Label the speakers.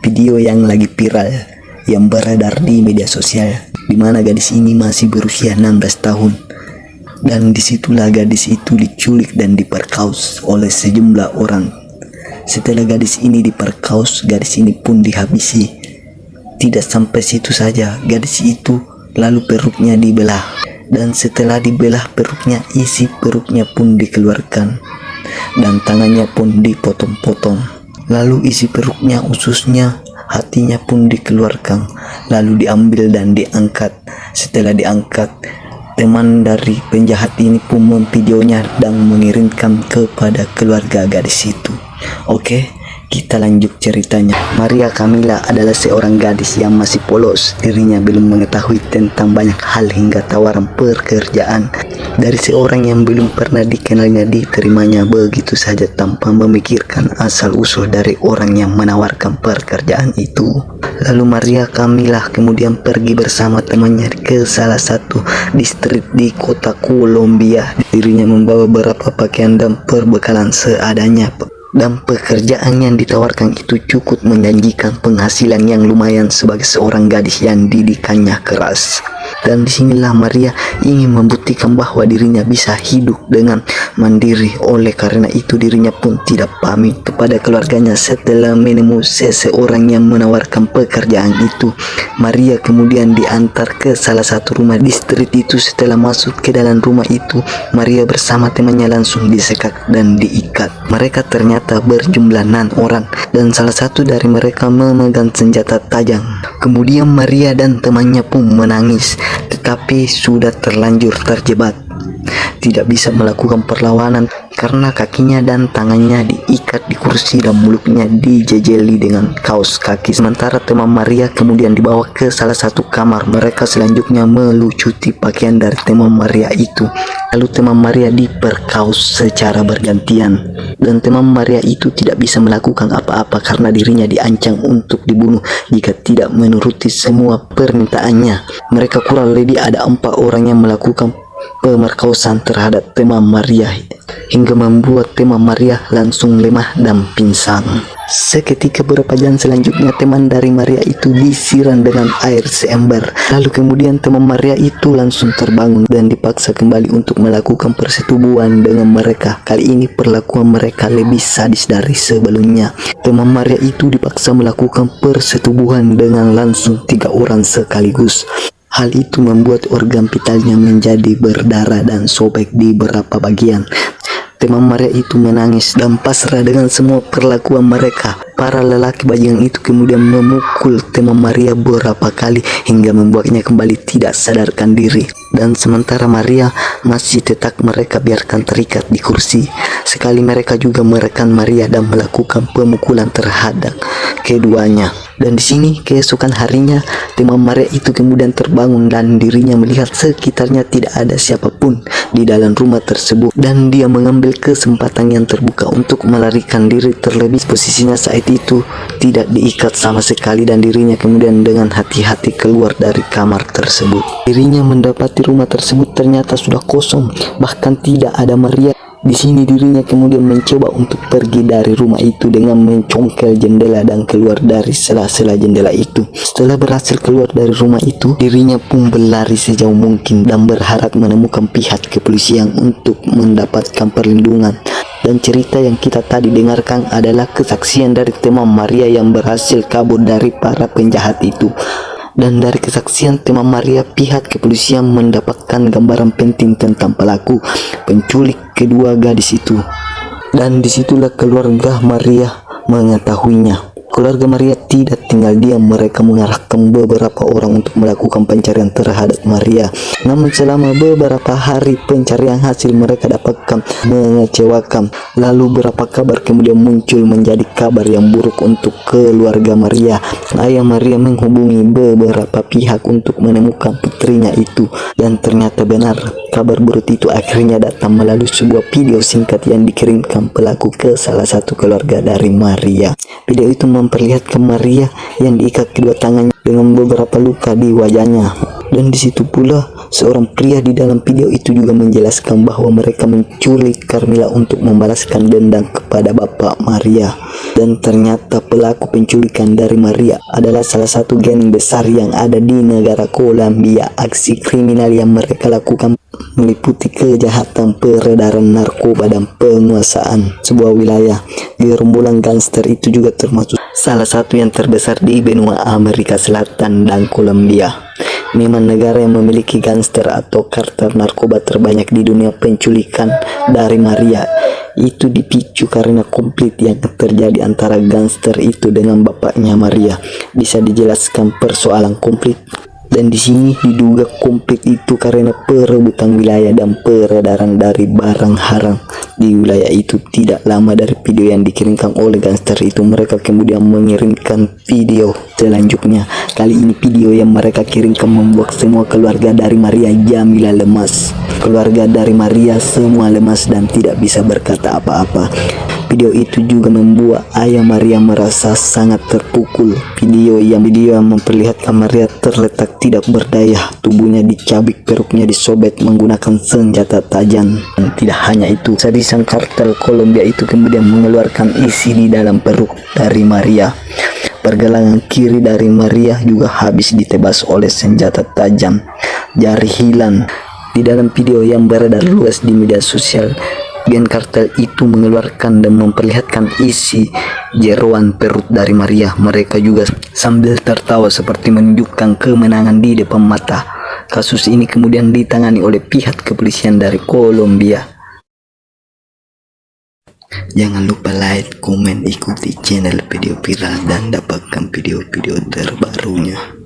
Speaker 1: video yang lagi viral yang beredar di media sosial, di mana gadis ini masih berusia 16 tahun. Dan disitulah gadis itu diculik dan diperkaus oleh sejumlah orang. Setelah gadis ini diperkaus, gadis ini pun dihabisi. Tidak sampai situ saja, gadis itu lalu perutnya dibelah. Dan setelah dibelah perutnya, isi perutnya pun dikeluarkan. Dan tangannya pun dipotong-potong. Lalu isi perutnya, ususnya, hatinya pun dikeluarkan. Lalu diambil dan diangkat. Setelah diangkat, teman dari penjahat ini pun memvideonya dan mengirimkan kepada keluarga gadis itu. Oke, kita lanjut ceritanya. Maria Camila adalah seorang gadis yang masih polos. Dirinya belum mengetahui tentang banyak hal hingga tawaran pekerjaan dari seorang yang belum pernah dikenalnya diterimanya begitu saja tanpa memikirkan asal-usul dari orang yang menawarkan pekerjaan itu. Lalu Maria Camila kemudian pergi bersama temannya ke salah satu distrik di kota Kolombia. Dirinya membawa beberapa pakaian dan perbekalan seadanya. Dan pekerjaan yang ditawarkan itu cukup menjanjikan penghasilan yang lumayan sebagai seorang gadis yang didikannya keras. Dan disinilah Maria ingin membuktikan bahwa dirinya bisa hidup dengan mandiri. Oleh karena itu dirinya pun tidak pamit kepada keluarganya. Setelah menemukan seseorang yang menawarkan pekerjaan itu, Maria kemudian diantar ke salah satu rumah distrik itu. Setelah masuk ke dalam rumah itu, Maria bersama temannya langsung disekak dan diikat. Mereka ternyata berjumlah 6 orang dan salah satu dari mereka memegang senjata tajam. Kemudian Maria dan temannya pun menangis, tetapi sudah terlanjur terjebak. Tidak bisa melakukan perlawanan karena kakinya dan tangannya diikat di kursi dan mulutnya dijejeli dengan kaos kaki. Sementara teman Maria kemudian dibawa ke salah satu kamar. Mereka selanjutnya melucuti pakaian dari teman Maria itu. Lalu teman Maria diperkaus secara bergantian. Dan teman Maria itu tidak bisa melakukan apa-apa karena dirinya diancam untuk dibunuh jika tidak menuruti semua permintaannya. Mereka kurang lebih ada 4 orang yang melakukan pemerkosaan terhadap teman Maria hingga membuat teman Maria langsung lemah dan pingsan. Seketika beberapa jam selanjutnya teman dari Maria itu disiram dengan air seember. Lalu kemudian teman Maria itu langsung terbangun dan dipaksa kembali untuk melakukan persetubuhan dengan mereka. Kali ini perlakuan mereka lebih sadis dari sebelumnya. Teman Maria itu dipaksa melakukan persetubuhan dengan langsung 3 orang sekaligus. Hal itu membuat organ vitalnya menjadi berdarah dan sobek di beberapa bagian. Teman Maria itu menangis dan pasrah dengan semua perlakuan mereka. Para lelaki bajingan itu kemudian memukul teman Maria beberapa kali hingga membuatnya kembali tidak sadarkan diri. Dan sementara Maria masih tetap mereka biarkan terikat di kursi. Sekali mereka juga merekam Maria dan melakukan pemukulan terhadap keduanya. Dan di sini keesokan harinya teman Maria itu kemudian terbangun dan dirinya melihat sekitarnya tidak ada siapapun di dalam rumah tersebut. Dan dia mengambil kesempatan yang terbuka untuk melarikan diri. Terlebih posisinya saat itu tidak diikat sama sekali dan dirinya kemudian dengan hati-hati keluar dari kamar tersebut. Dirinya mendapati rumah tersebut ternyata sudah kosong, bahkan tidak ada Maria. Di sini dirinya kemudian mencoba untuk pergi dari rumah itu dengan mencongkel jendela dan keluar dari sela-sela jendela itu. Setelah berhasil keluar dari rumah itu, dirinya pun berlari sejauh mungkin dan berharap menemukan pihak kepolisian untuk mendapatkan perlindungan. Dan cerita yang kita tadi dengarkan adalah kesaksian dari teman Maria yang berhasil kabur dari para penjahat itu. Dan dari kesaksian teman Maria, pihak kepolisian mendapatkan gambaran penting tentang pelaku penculik kedua gadis itu. Dan disitulah keluarga Maria mengetahuinya. Keluarga Maria tidak tinggal diam, mereka mengarahkan beberapa orang untuk melakukan pencarian terhadap Maria. Namun selama beberapa hari pencarian, hasil mereka dapatkan mengecewakan. Lalu beberapa kabar kemudian muncul menjadi kabar yang buruk untuk keluarga Maria. Ayah Maria menghubungi beberapa pihak untuk menemukan putrinya itu. Dan ternyata benar, kabar buruk itu akhirnya datang melalui sebuah video singkat yang dikirimkan pelaku ke salah satu keluarga dari Maria. Video itu memperlihatkan Maria yang diikat kedua tangannya dengan beberapa luka di wajahnya. Dan di situ pula seorang pria di dalam video itu juga menjelaskan bahwa mereka menculik Carmilla untuk membalaskan dendam kepada Bapak Maria. Dan ternyata pelaku penculikan dari Maria adalah salah satu geng besar yang ada di negara Kolombia. Aksi kriminal yang mereka lakukan meliputi kejahatan peredaran narkoba dan penguasaan sebuah wilayah. Gerombolan gangster itu juga termasuk salah satu yang terbesar di benua Amerika Selatan dan Kolombia. Memang negara yang memiliki gangster atau kartel narkoba terbanyak di dunia. Penculikan dari Maria itu dipicu karena konflik yang terjadi antara gangster itu dengan bapaknya Maria. Bisa dijelaskan persoalan konflik. Dan di sini diduga konflik itu karena perebutan wilayah dan peredaran dari barang haram di wilayah itu. Tidak lama dari video yang dikirimkan oleh gangster itu, mereka kemudian mengirimkan video selanjutnya. Kali ini video yang mereka kirimkan membuat semua keluarga dari Maria Jamila lemas. Keluarga dari Maria semua lemas dan tidak bisa berkata apa-apa. Video itu juga membuat ayah Maria merasa sangat terpukul. Video yang memperlihatkan Maria terletak tidak berdaya, tubuhnya dicabik, perutnya disobek menggunakan senjata tajam. Dan tidak hanya itu, sadisan kartel Kolombia itu kemudian mengeluarkan isi di dalam perut dari Maria. Pergelangan kiri dari Maria juga habis ditebas oleh senjata tajam. Jari hilang. Di dalam video yang beredar luas di media sosial, geng kartel itu mengeluarkan dan memperlihatkan isi jeroan perut dari Maria. Mereka juga sambil tertawa seperti menunjukkan kemenangan di depan mata. Kasus ini kemudian ditangani oleh pihak kepolisian dari Kolombia. Jangan lupa like, komen, ikuti channel Video Viral dan dapatkan video-video terbarunya.